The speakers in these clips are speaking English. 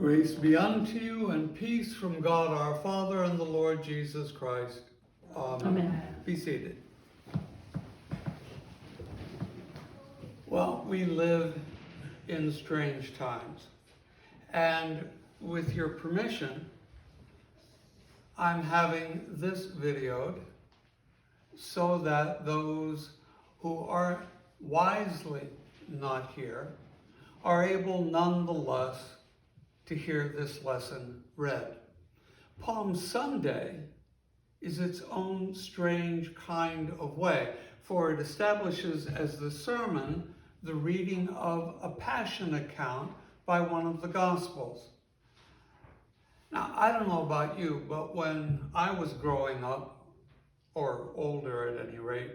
Grace be unto you and peace from God our Father and the Lord Jesus Christ. Amen. Amen. Be seated. Well, we live in strange times, and with your permission, I'm having this videoed so that those who are wisely not here are able nonetheless to hear this lesson read. Palm Sunday is its own strange kind of way, for it establishes as the sermon the reading of a passion account by one of the Gospels. Now, I don't know about you, but when I was growing up, or older at any rate,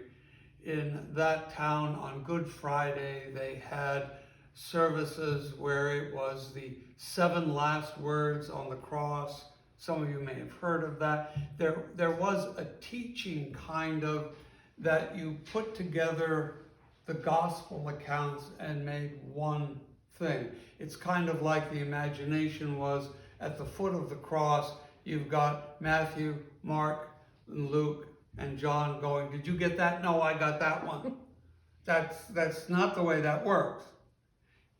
in that town on Good Friday, they had services where it was the 7 last words on the cross. Some of you may have heard of that. There was a teaching kind of that you put together the gospel accounts and made one thing. It's kind of like the imagination was at the foot of the cross. You've got Matthew, Mark, and Luke, and John going, did you get that? No, I got that one. That's not the way that works.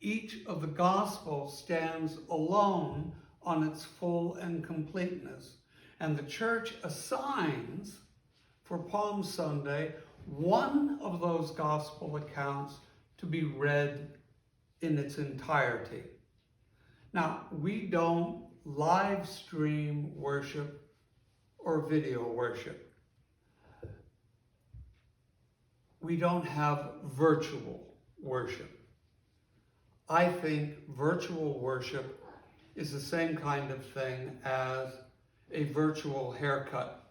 Each of the Gospels stands alone on its full and completeness. And the church assigns for Palm Sunday one of those Gospel accounts to be read in its entirety. Now, we don't live stream worship or video worship. We don't have virtual worship. I think virtual worship is the same kind of thing as a virtual haircut.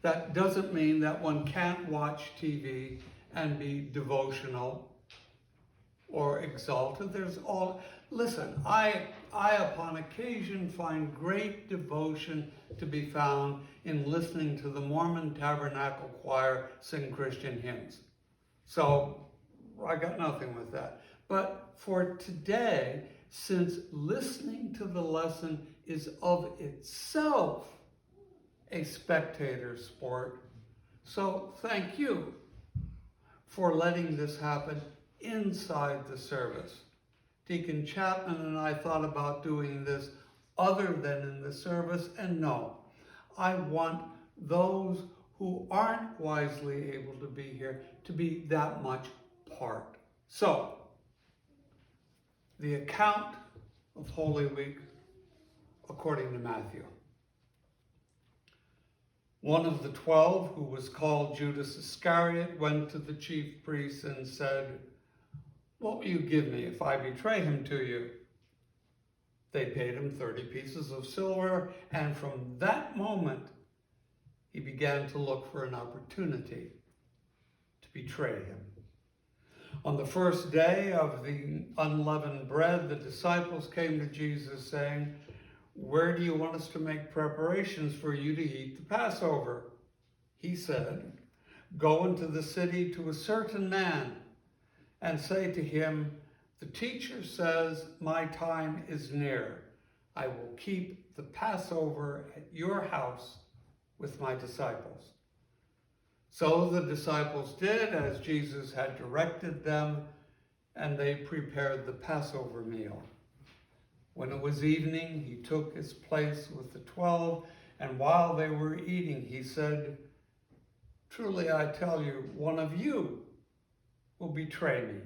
That doesn't mean that one can't watch TV and be devotional or exalted. Listen, I upon occasion find great devotion to be found in listening to the Mormon Tabernacle Choir sing Christian hymns. So I got nothing with that. But for today, since listening to the lesson is of itself a spectator sport, so thank you for letting this happen inside the service. Deacon Chapman and I thought about doing this other than in the service, and no, I want those who aren't wisely able to be here to be that much part. So, the account of Holy Week according to Matthew. One of the 12, who was called Judas Iscariot, went to the chief priests and said, "What will you give me if I betray him to you?" They paid him 30 pieces of silver, and from that moment, he began to look for an opportunity to betray him. On the first day of the unleavened bread, the disciples came to Jesus saying, "Where do you want us to make preparations for you to eat the Passover?" He said, "Go into the city to a certain man and say to him, 'The teacher says, my time is near. I will keep the Passover at your house with my disciples.'" So the disciples did as Jesus had directed them, and they prepared the Passover meal. When it was evening, he took his place with the 12, and while they were eating, he said, "Truly I tell you, one of you will betray me."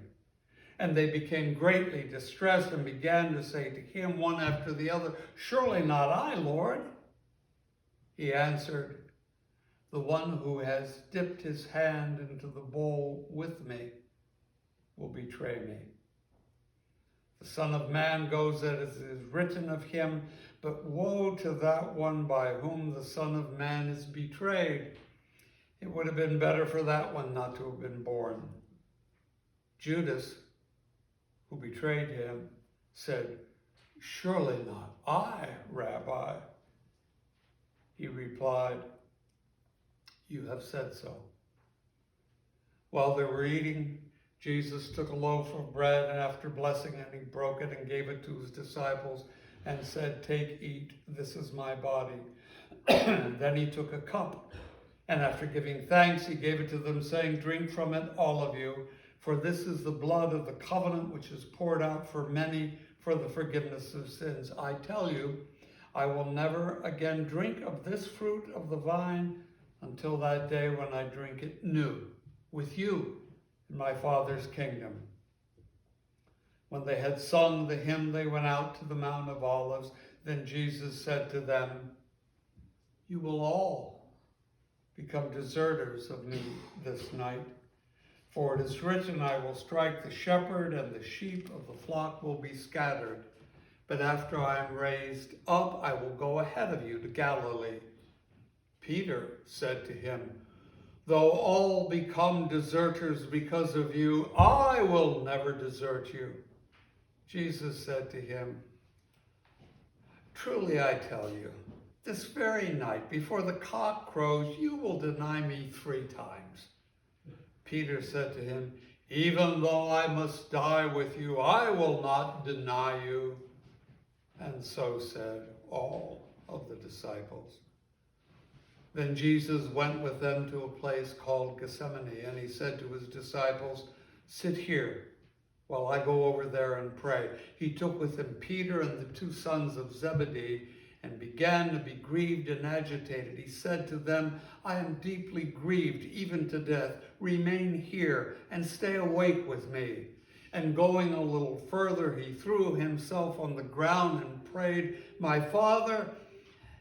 And they became greatly distressed and began to say to him one after the other, "Surely not I, Lord." He answered, "The one who has dipped his hand into the bowl with me will betray me. The Son of Man goes as it is written of him, but woe to that one by whom the Son of Man is betrayed. It would have been better for that one not to have been born." Judas, who betrayed him, said, "Surely not I, Rabbi." He replied, "You have said so." While they were eating, Jesus took a loaf of bread, and after blessing it, he broke it and gave it to his disciples and said, "Take, eat, this is my body." Then he took a cup, and after giving thanks, he gave it to them, saying, "Drink from it, all of you, for this is the blood of the covenant which is poured out for many for the forgiveness of sins. I tell you, I will never again drink of this fruit of the vine until that day when I drink it new with you in my Father's kingdom." When they had sung the hymn, they went out to the Mount of Olives. Then Jesus said to them, "You will all become deserters of me this night. For it is written, I will strike the shepherd, and the sheep of the flock will be scattered. But after I am raised up, I will go ahead of you to Galilee." Peter said to him, "Though all become deserters because of you, I will never desert you." Jesus said to him, "Truly I tell you, this very night, before the cock crows, you will deny me 3 times. Peter said to him, "Even though I must die with you, I will not deny you." And so said all of the disciples. Then Jesus went with them to a place called Gethsemane, and he said to his disciples, "Sit here while I go over there and pray." He took with him Peter and the 2 sons of Zebedee and began to be grieved and agitated. He said to them, "I am deeply grieved, even to death. Remain here and stay awake with me." And going a little further, he threw himself on the ground and prayed, "My Father,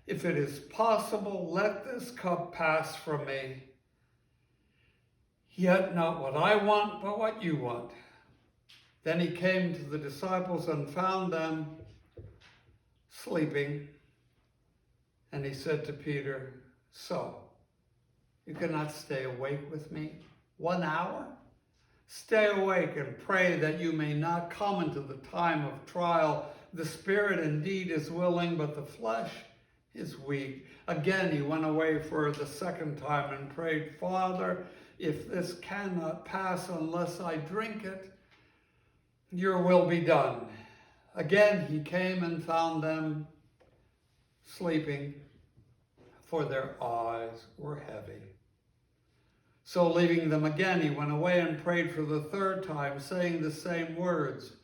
if it is possible, let this cup pass from me. Yet not what I want, but what you want." Then he came to the disciples and found them sleeping. And he said to Peter, "So, you cannot stay awake with me 1 hour? Stay awake and pray that you may not come into the time of trial. The spirit indeed is willing, but the flesh is weak." Again he went away for the 2nd time and prayed, "Father, if this cannot pass unless I drink it, your will be done." Again he came and found them sleeping, for their eyes were heavy. So leaving them again, he went away and prayed for the 3rd time, saying the same words.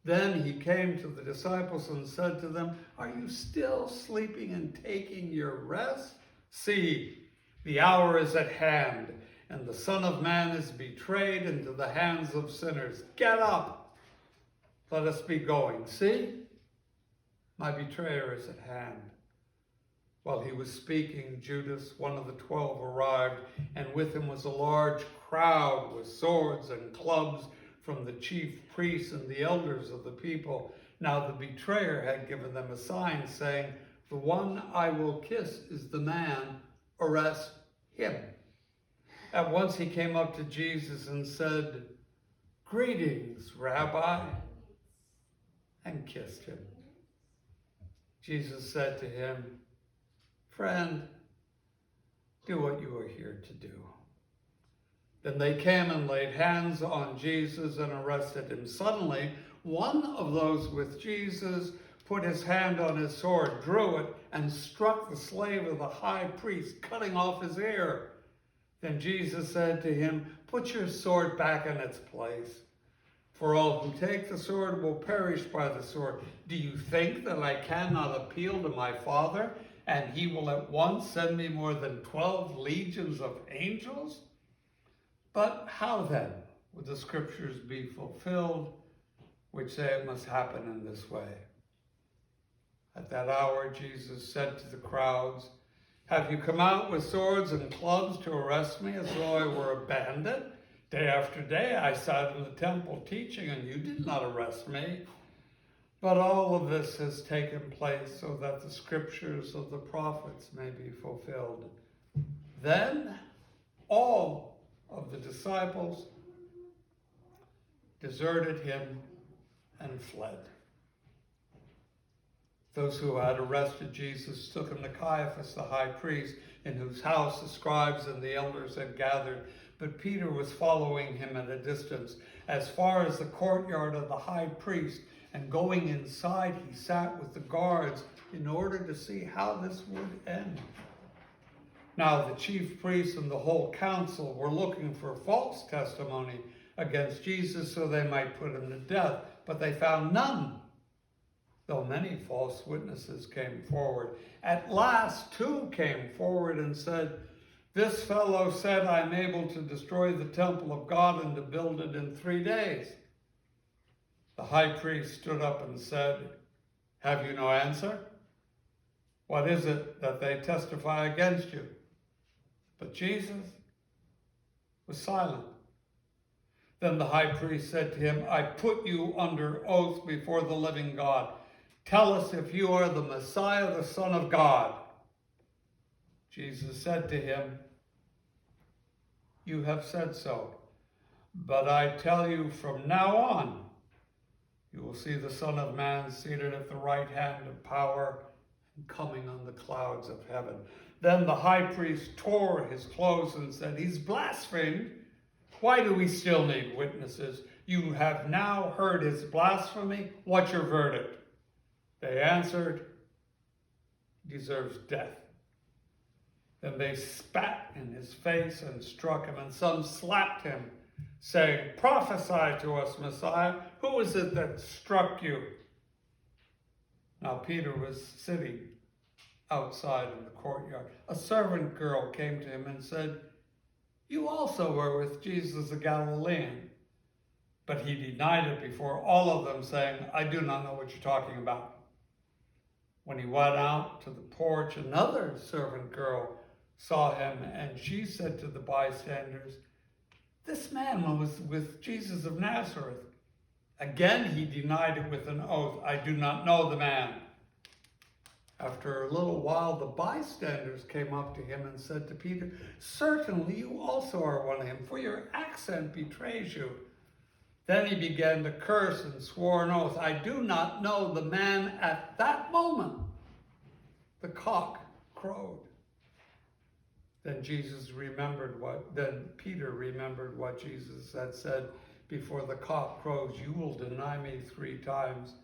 Then he came to the disciples and said to them, "Are you still sleeping and taking your rest? See, the hour is at hand, and the Son of Man is betrayed into the hands of sinners. Get up, let us be going. See, my betrayer is at hand." While he was speaking, Judas, one of the 12, arrived, and with him was a large crowd with swords and clubs from the chief priests and the elders of the people. Now the betrayer had given them a sign, saying, "The one I will kiss is the man, arrest him." At once he came up to Jesus and said, "Greetings, Rabbi," and kissed him. Jesus said to him, "Friend, do what you are here to do." Then they came and laid hands on Jesus and arrested him. Suddenly, one of those with Jesus put his hand on his sword, drew it, and struck the slave of the high priest, cutting off his ear. Then Jesus said to him, "Put your sword back in its place. For all who take the sword will perish by the sword. Do you think that I cannot appeal to my Father, and he will at once send me more than 12 legions of angels? But how then would the scriptures be fulfilled, which say it must happen in this way?" At that hour, Jesus said to the crowds, "Have you come out with swords and clubs to arrest me as though I were a bandit? Day after day I sat in the temple teaching, and you did not arrest me. But all of this has taken place so that the scriptures of the prophets may be fulfilled." Then all of the disciples deserted him and fled. Those who had arrested Jesus took him to Caiaphas, the high priest, in whose house the scribes and the elders had gathered. but Peter was following him at a distance, as far as the courtyard of the high priest, and going inside, he sat with the guards in order to see how this would end. Now the chief priests and the whole council were looking for false testimony against Jesus so they might put him to death, but they found none, though many false witnesses came forward. At last, two came forward and said, "This fellow said, I'm able to destroy the temple of God and to build it in 3 days." The high priest stood up and said, "Have you no answer? What is it that they testify against you?" But Jesus was silent. Then the high priest said to him, "I put you under oath before the living God. Tell us if you are the Messiah, the Son of God." Jesus said to him, "You have said so. But I tell you, from now on, you will see the Son of Man seated at the right hand of power and coming on the clouds of heaven." Then the high priest tore his clothes and said, "He's blasphemed. Why do we still need witnesses? You have now heard his blasphemy. What's your verdict?" They answered, "He deserves death." Then they spat in his face and struck him, and some slapped him, saying, "Prophesy to us, Messiah. Who is it that struck you?" Now Peter was sitting outside in the courtyard. A servant girl came to him and said, "You also were with Jesus the Galilean." But he denied it before all of them, saying, "I do not know what you're talking about." When he went out to the porch, another servant girl saw him, and she said to the bystanders, "This man was with Jesus of Nazareth." Again he denied it with an oath, "I do not know the man." After a little while, the bystanders came up to him and said to Peter, "Certainly you also are one of them, for your accent betrays you." Then he began to curse and swore an oath, "I do not know the man." At that moment, the cock crowed. Then Peter remembered what Jesus had said, "Before the cock crows, you will deny me 3 times."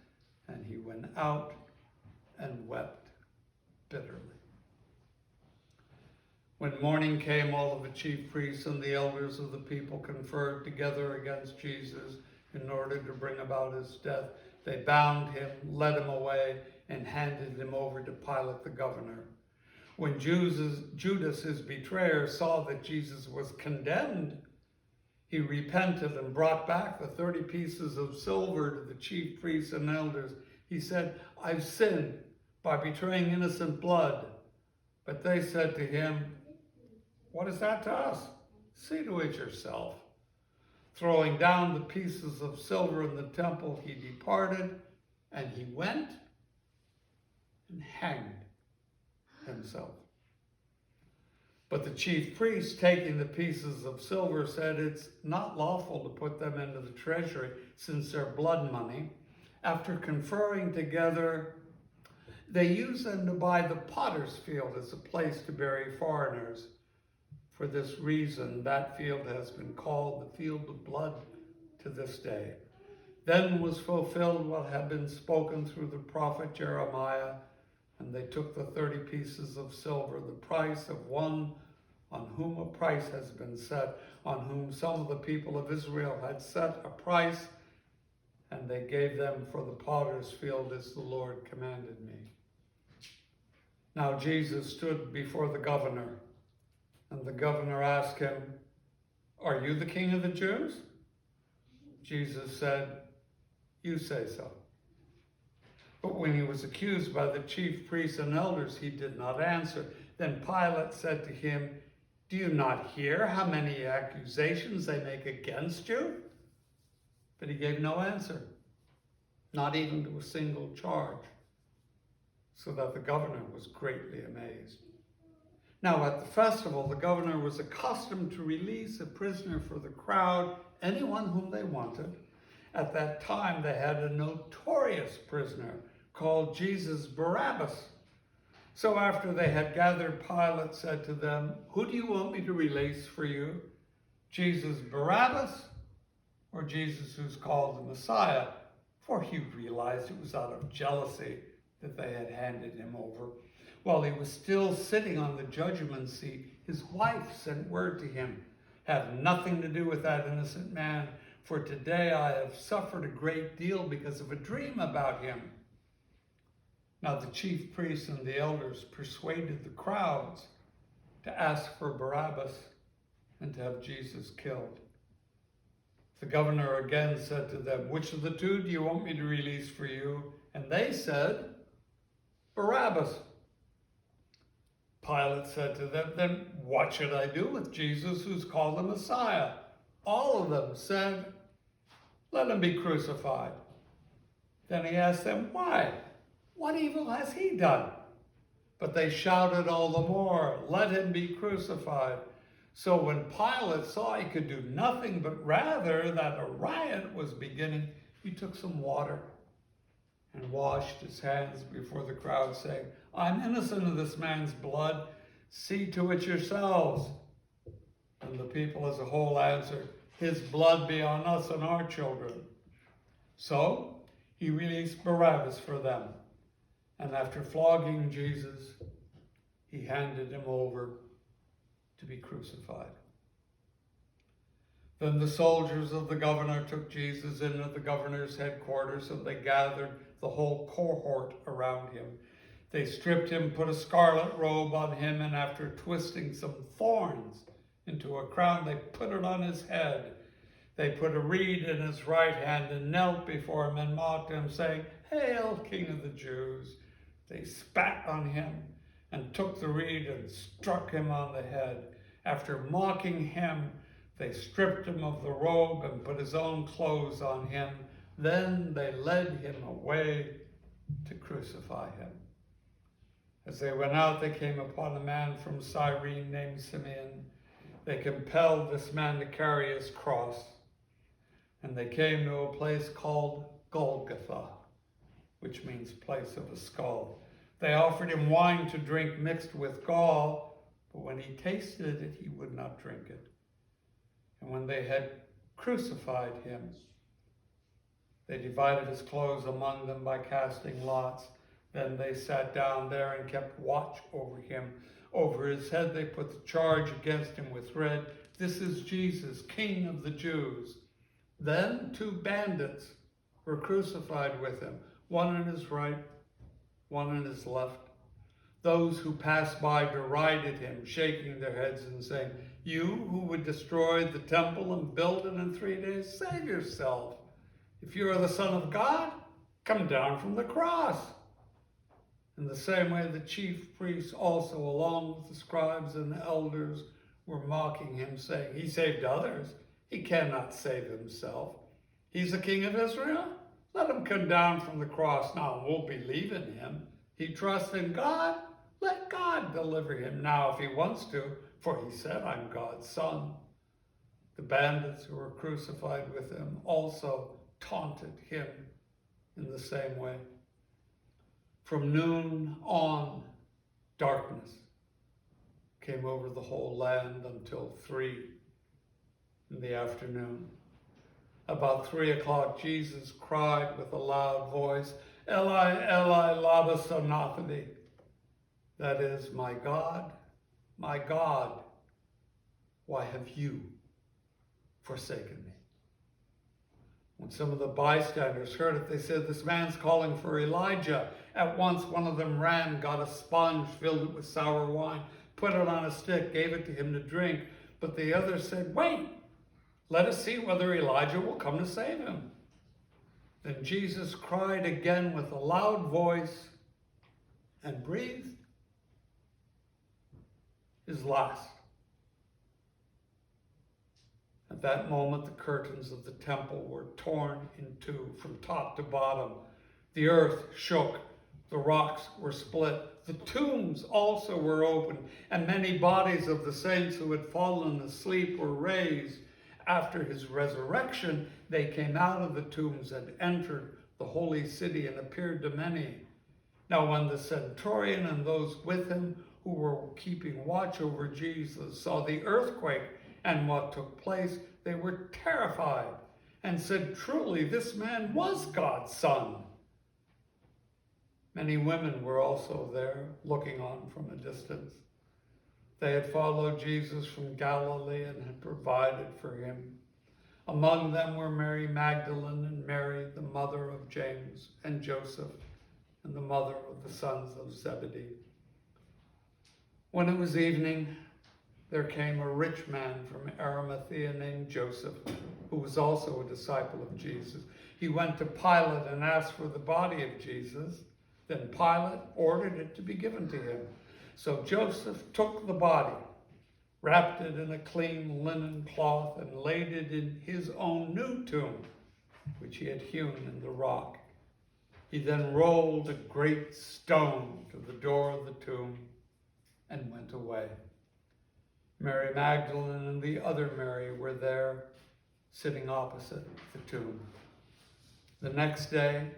And he went out and wept bitterly. When morning came, all of the chief priests and the elders of the people conferred together against Jesus in order to bring about his death. They bound him, led him away, and handed him over to Pilate the governor. When Judas, his betrayer, saw that Jesus was condemned, he repented and brought back the 30 pieces of silver to the chief priests and elders. He said, "I've sinned by betraying innocent blood." But they said to him, "What is that to us? See to it yourself." Throwing down the pieces of silver in the temple, he departed, and he went and hanged himself. But the chief priests, taking the pieces of silver, said, "It's not lawful to put them into the treasury, since they're blood money." After conferring together, they use them to buy the potter's field as a place to bury foreigners. For this reason, that field has been called the field of blood to this day. Then was fulfilled what had been spoken through the prophet Jeremiah, and they took the 30 pieces of silver, the price of one on whom a price has been set, on whom some of the people of Israel had set a price, and they gave them for the potter's field as the Lord commanded me. Now Jesus stood before the governor, and the governor asked him, "Are you the king of the Jews?" Jesus said, "You say so." But when he was accused by the chief priests and elders, he did not answer. Then Pilate said to him, "Do you not hear how many accusations they make against you?" But he gave no answer, not even to a single charge, so that the governor was greatly amazed. Now at the festival, the governor was accustomed to release a prisoner for the crowd, anyone whom they wanted. At that time, they had a notorious prisoner called Jesus Barabbas. So after they had gathered, Pilate said to them, "Who do you want me to release for you?" Jesus Barabbas or Jesus who's called the Messiah? For he realized it was out of jealousy that they had handed him over. While he was still sitting on the judgment seat, his wife sent word to him, "Have nothing to do with that innocent man, for today I have suffered a great deal because of a dream about him." Now the chief priests and the elders persuaded the crowds to ask for Barabbas and to have Jesus killed. The governor again said to them, "Which of the two do you want me to release for you?" And they said, "Barabbas." Pilate said to them, "Then what should I do with Jesus who's called the Messiah?" All of them said, "Let him be crucified." Then he asked them, "Why? What evil has he done?" But they shouted all the more, "Let him be crucified." So when Pilate saw he could do nothing, but rather that a riot was beginning, he took some water and washed his hands before the crowd, saying, "I'm innocent of this man's blood. See to it yourselves." And the people as a whole answered, "His blood be on us and our children." So he released Barabbas for them. And after flogging Jesus, he handed him over to be crucified. Then the soldiers of the governor took Jesus into the governor's headquarters, and they gathered the whole cohort around him. They stripped him, put a scarlet robe on him, and after twisting some thorns into a crown, they put it on his head. They put a reed in his right hand and knelt before him and mocked him, saying, "Hail, King of the Jews!" They spat on him and took the reed and struck him on the head. After mocking him, they stripped him of the robe and put his own clothes on him. Then they led him away to crucify him. As they went out, they came upon a man from Cyrene named Simeon. They compelled this man to carry his cross, and they came to a place called Golgotha, which means place of a skull. They offered him wine to drink mixed with gall, but when he tasted it, he would not drink it. And when they had crucified him, they divided his clothes among them by casting lots. Then they sat down there and kept watch over him. Over his head they put the charge against him with red, "This is Jesus, King of the Jews." Then 2 bandits were crucified with him, one on his right, one on his left. Those who passed by derided him, shaking their heads and saying, "You who would destroy the temple and build it in 3 days, save yourself. If you are the Son of God, come down from the cross." In the same way, the chief priests also, along with the scribes and the elders, were mocking him, saying, "He saved others. He cannot save himself. He's the King of Israel. Let him come down from the cross now, and we'll believe in him. He trusts in God. Let God deliver him now if he wants to, for he said, 'I'm God's son.'" The bandits who were crucified with him also taunted him in the same way. From noon on, darkness came over the whole land until 3 in the afternoon. About 3 o'clock, Jesus cried with a loud voice, "Eli, Eli, lama sabachthani." That is, my God, why have you forsaken me?" When some of the bystanders heard it, they said, "This man's calling for Elijah." At once one of them ran, got a sponge, filled it with sour wine, put it on a stick, gave it to him to drink. But the others said, "Wait, let us see whether Elijah will come to save him." Then Jesus cried again with a loud voice and breathed his last. At that moment, the curtains of the temple were torn in two from top to bottom. The earth shook, the rocks were split, the tombs also were opened, and many bodies of the saints who had fallen asleep were raised. After his resurrection, they came out of the tombs and entered the holy city and appeared to many. Now when the centurion and those with him who were keeping watch over Jesus saw the earthquake and what took place, they were terrified and said, "Truly, this man was God's son." Many women were also there, looking on from a distance. They had followed Jesus from Galilee and had provided for him. Among them were Mary Magdalene and Mary, the mother of James and Joseph, and the mother of the sons of Zebedee. When it was evening, there came a rich man from Arimathea named Joseph, who was also a disciple of Jesus. He went to Pilate and asked for the body of Jesus. Then Pilate ordered it to be given to him. So Joseph took the body, wrapped it in a clean linen cloth, and laid it in his own new tomb, which he had hewn in the rock. He then rolled a great stone to the door of the tomb and went away. Mary Magdalene and the other Mary were there, sitting opposite the tomb. The next day,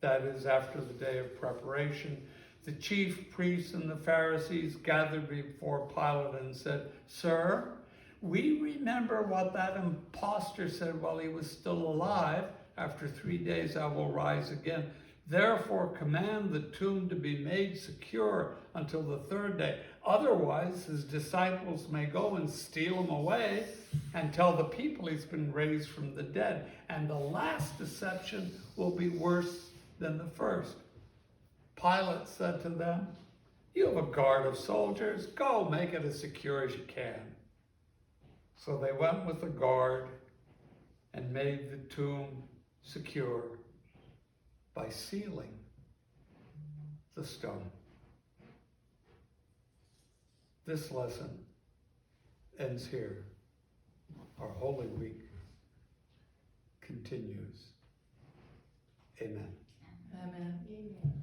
that is, after the day of preparation, the chief priests and the Pharisees gathered before Pilate and said, "Sir, we remember what that impostor said while he was still alive. After 3 days I will rise again. Therefore command the tomb to be made secure until the third day. Otherwise his disciples may go and steal him away and tell the people he's been raised from the dead. And the last deception will be worse than the first." Pilate said to them, "You have a guard of soldiers. Go, make it as secure as you can." So they went with the guard and made the tomb secure by sealing the stone. This lesson ends here. Our Holy Week continues. Amen. Amen.